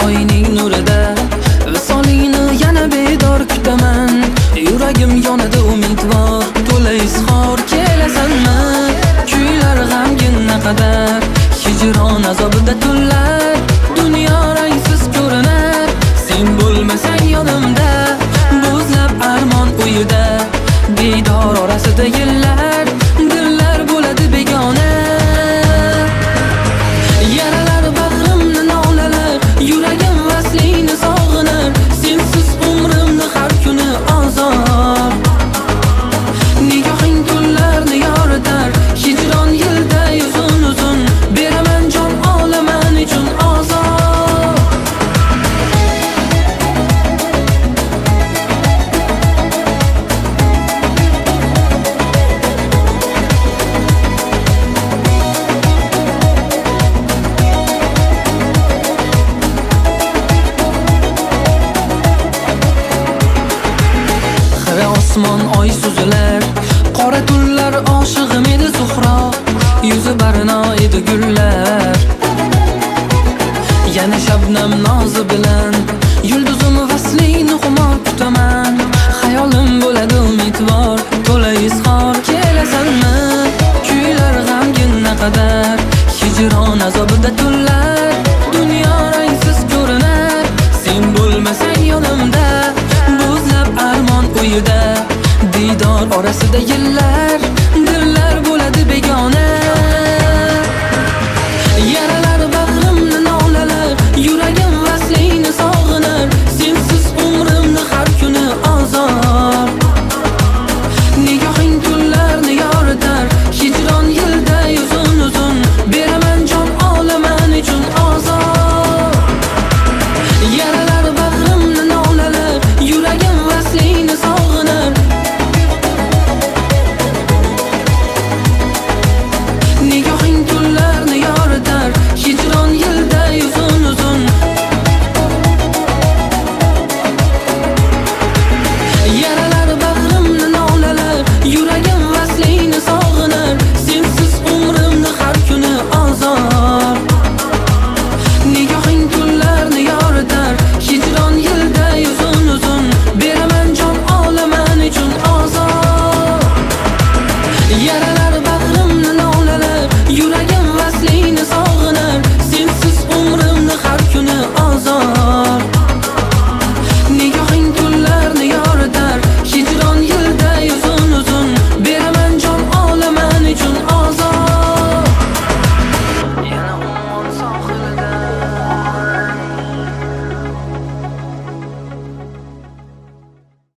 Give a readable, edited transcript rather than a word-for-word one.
oyning nurida. Visolingni yana bedor kutaman. Yuragim yonida umidvor, to'la izhor kelasanmi? Kuylar g'amgin naqadar, hijron azobida tunlar. Dunyo rangsiz ko'rinar, sen bo'lmasang yonimda. Buzlab armon uyida, bedor orasida yillar, dillar bo'ladi begona. Yaralar bag'rimni nolalar, yuragim vaslingni sog'inar. Sensiz umrimni har kuni azor. Nigohing tunlarni yoritar, hijron yilda uzun-uzun. Beraman jon olaman uchun azor. Xira osmon oy suzilar, qora tunlar oshig'im edi Zuhro. Yuzi barno edi gullar, yana shabnam nozi bilan. Yulduzim vaslingni xumor kutaman. Xayolim bo'ladi umidvor, to'la izhor kelasanmi? Kuylar g'amgin naqadar, hijron azobida tunlar. Dunyo rangsiz ko'rinar, sen bo'lmasang yonimda. Buzlab armon uyida, diydor orasida yillar, dillar bo'ladi begona.